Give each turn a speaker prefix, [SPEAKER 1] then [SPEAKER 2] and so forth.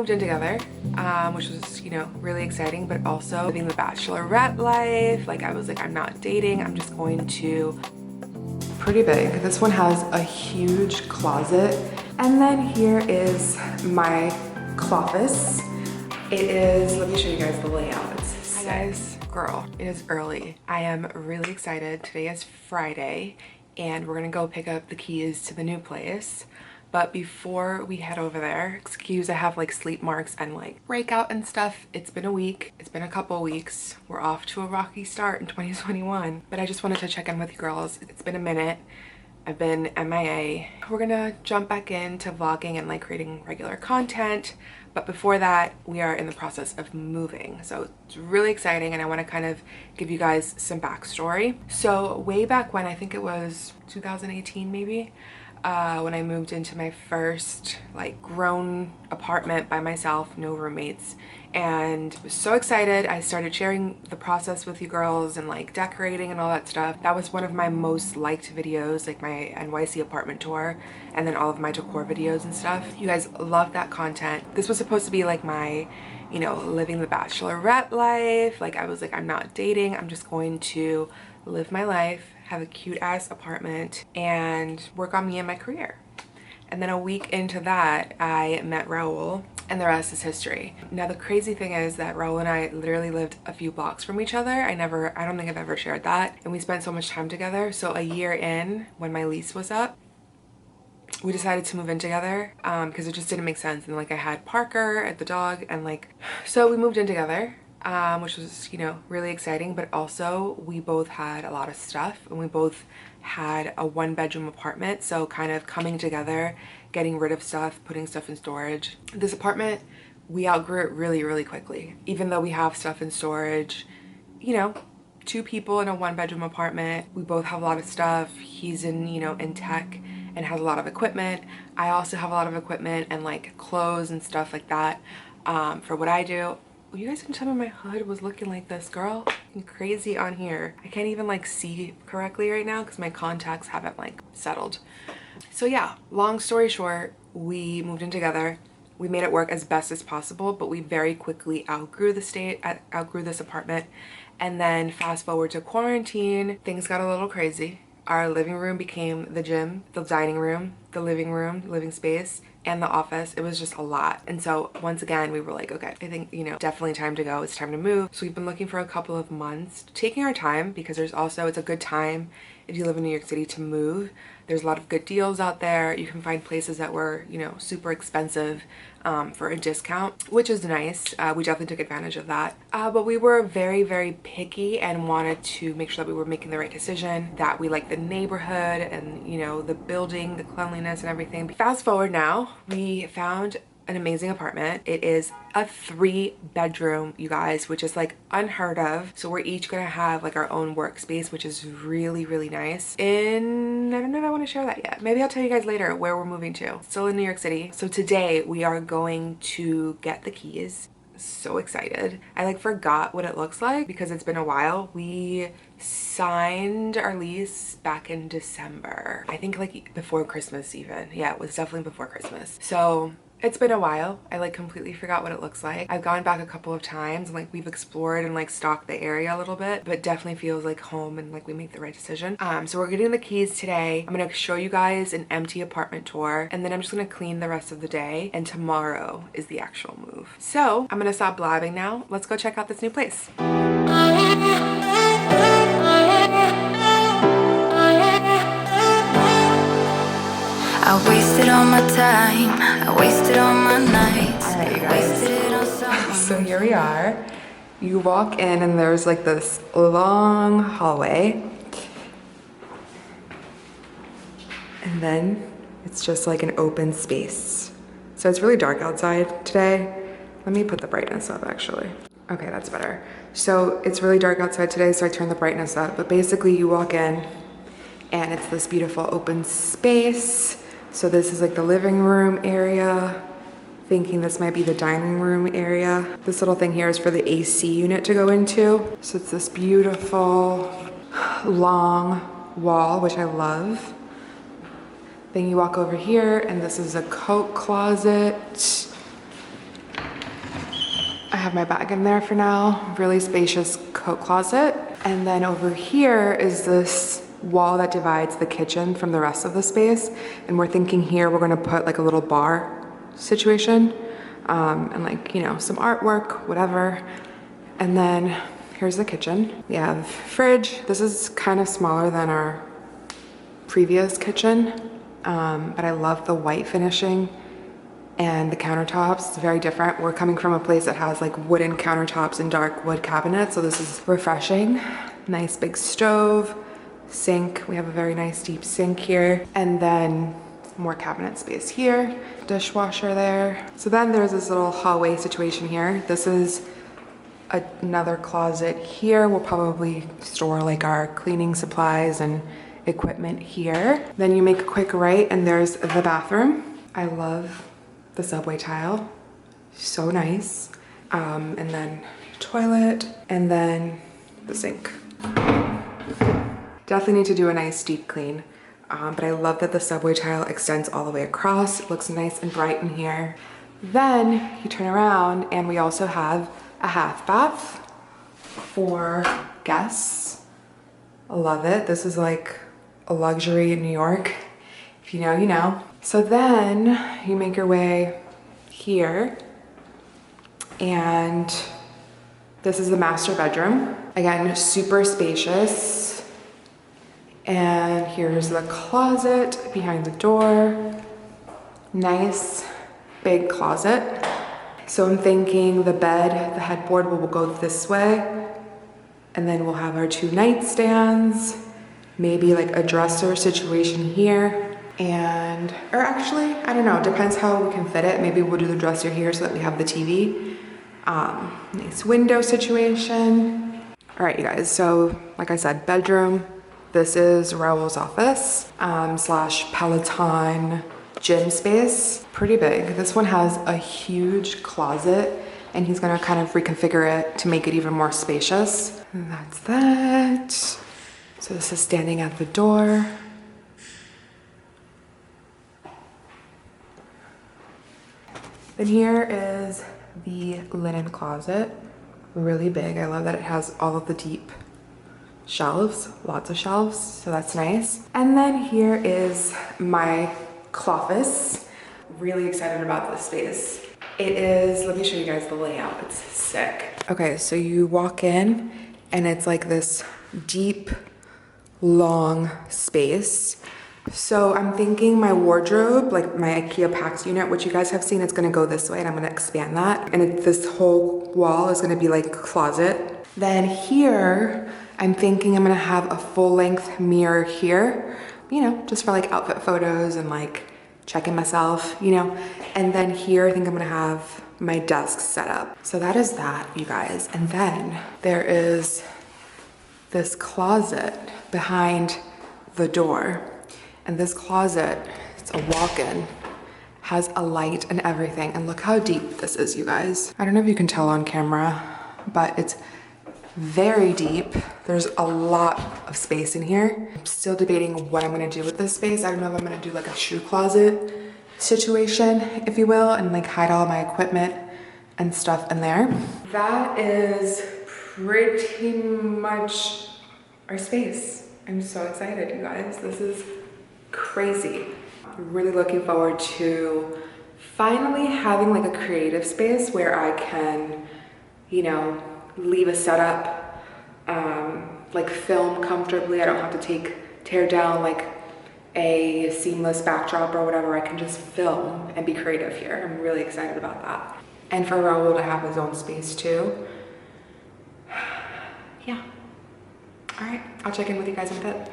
[SPEAKER 1] Moved in together, which was, you know, really exciting, but also living the bachelorette life. Like I was like, I'm not dating, I'm just going to. Pretty big. This one has a huge closet. And then here is my closet. It is, let me show you guys the layout. It's sick. Hi guys, girl, it is early. I am really excited. Today is Friday and we're gonna go pick up the keys to the new place. But before we head over there, excuse I have like sleep marks and like breakout and stuff. It's been a week. It's been a couple weeks. We're off to a rocky start in 2021. But I just wanted to check in with you girls. It's been a minute. I've been MIA. We're gonna jump back into vlogging and like creating regular content. But before that, we are in the process of moving. So it's really exciting and I wanna kind of give you guys some backstory. So way back when, I think it was 2018 maybe, when I moved into my first like grown apartment by myself, no roommates, and was so excited. I started sharing the process with you girls and like decorating and all that stuff. That was one of my most liked videos, like my NYC apartment tour, and then all of my decor videos and stuff. You guys love that content. This was supposed to be like my, you know, living the bachelorette life. Like I was like, I'm not dating, I'm just going to live my life, have a cute ass apartment, and work on me and my career. And then a week into that, I met Raul, and the rest is history. Now the crazy thing is that Raul and I literally lived a few blocks from each other. I don't think I've ever shared that. And we spent so much time together. So a year in, when my lease was up, we decided to move in together because it just didn't make sense. And like I had Parker, the dog, and like, so we moved in together. Which was, you know, really exciting, but also we both had a lot of stuff and we both had a 1-bedroom apartment. So kind of coming together, getting rid of stuff, putting stuff in storage. This apartment, we outgrew it really, really quickly. Even though we have stuff in storage, you know, 2 people in a 1-bedroom apartment, we both have a lot of stuff. He's in, you know, in tech and has a lot of equipment. I also have a lot of equipment and like clothes and stuff like that for what I do. You guys can tell me my hood was looking like this, girl. I'm crazy on here. I can't even like see correctly right now because my contacts haven't like settled. So yeah, long story short, we moved in together. We made it work as best as possible, but we very quickly outgrew this apartment. And then fast forward to quarantine, things got a little crazy. Our living room became the gym, the dining room, the living space, and the office. It was just a lot. And so once again, we were like, okay, I think, you know, definitely time to go. It's time to move. So we've been looking for a couple of months, taking our time because there's also, it's a good time if you live in New York City to move. There's a lot of good deals out there. You can find places that were, you know, super expensive for a discount, which is nice. We definitely took advantage of that. But we were very, very picky and wanted to make sure that we were making the right decision, that we liked the neighborhood and, you know, the building, the cleanliness and everything. Fast forward now, we found an amazing apartment. It is a 3-bedroom, you guys, which is like unheard of. So we're each gonna have like our own workspace, which is really, really nice. I don't know if I want to share that yet. Maybe I'll tell you guys later where we're moving to. Still in New York City. So today we are going to get the keys. So excited. I like forgot what it looks like because it's been a while. We signed our lease back in December. I think like before Christmas even. Yeah, it was definitely before Christmas. So it's been a while. I like completely forgot what it looks like. I've gone back a couple of times and like we've explored and like stalked the area a little bit, but definitely feels like home and like we made the right decision. So we're getting the keys today. I'm gonna show you guys an empty apartment tour and then I'm just gonna clean the rest of the day, and tomorrow is the actual move. So I'm gonna stop blabbing now. Let's go check out this new place.
[SPEAKER 2] I wasted all my time, I wasted all my nights.
[SPEAKER 1] All right, you guys. So here we are. You walk in and there's like this long hallway. And then it's just like an open space. So it's really dark outside today. Let me put the brightness up actually. Okay, that's better. So it's really dark outside today, so I turned the brightness up. But basically you walk in and it's this beautiful open space. So this is like the living room area. Thinking this might be the dining room area. This little thing here is for the AC unit to go into. So it's this beautiful long wall, which I love. Then you walk over here and this is a coat closet. I have my bag in there for now. Really spacious coat closet. And then over here is this wall that divides the kitchen from the rest of the space. And we're thinking here we're gonna put like a little bar situation and like, you know, some artwork, whatever. And then here's the kitchen. We have fridge. This is kind of smaller than our previous kitchen, but I love the white finishing and the countertops. It's very different. We're coming from a place that has like wooden countertops and dark wood cabinets, so this is refreshing. Nice big stove, sink. We have a very nice deep sink here, and then more cabinet space here, dishwasher there. So then there's this little hallway situation here. This is another closet here. We'll probably store like our cleaning supplies and equipment here. Then you make a quick right and there's the bathroom. I love the subway tile, so nice. And then toilet, and then the sink. Definitely need to do a nice deep clean, but I love that the subway tile extends all the way across. It looks nice and bright in here. Then you turn around and we also have a half bath for guests. I love it. This is like a luxury in New York. If you know, you know. So then you make your way here, and this is the master bedroom. Again, super spacious. And here's the closet behind the door. Nice big closet. So I'm thinking the bed, the headboard will go this way, and then we'll have our two nightstands, maybe like a dresser situation here. And, or actually, I don't know, depends how we can fit it. Maybe we'll do the dresser here so that we have the TV. Nice window situation. All right, you guys, so like I said, bedroom. This is Raul's office slash Peloton gym space. Pretty big. This one has a huge closet, and he's gonna kind of reconfigure it to make it even more spacious. And that's that. So this is standing at the door. Then here is the linen closet, really big. I love that it has all of the deep shelves, lots of shelves, so that's nice. And then here is my cloffice. Really excited about this space. It is, let me show you guys the layout, it's sick. Okay, so you walk in and it's like this deep, long space. So I'm thinking my wardrobe, like my IKEA PAX unit, which you guys have seen, it's gonna go this way, and I'm gonna expand that. And this whole wall is gonna be like closet. Then here, I'm thinking I'm gonna have a full length mirror here, you know, just for like outfit photos and like checking myself, you know. And then here, I think I'm gonna have my desk set up. So that is that, you guys. And then there is this closet behind the door. And this closet, it's a walk-in, has a light and everything. And look how deep this is, you guys. I don't know if you can tell on camera, but it's very deep. There's a lot of space in here. I'm still debating what I'm gonna do with this space. I don't know if I'm gonna do like a shoe closet situation, if you will, and like hide all my equipment and stuff in there. That is pretty much our space. I'm so excited, you guys. This is crazy. I'm really looking forward to finally having like a creative space where I can, you know, leave a setup, like film comfortably. I don't have to tear down like a seamless backdrop or whatever. I can just film and be creative here. I'm really excited about that. And for Raul to have his own space too. Yeah. All right, I'll check in with you guys in a bit.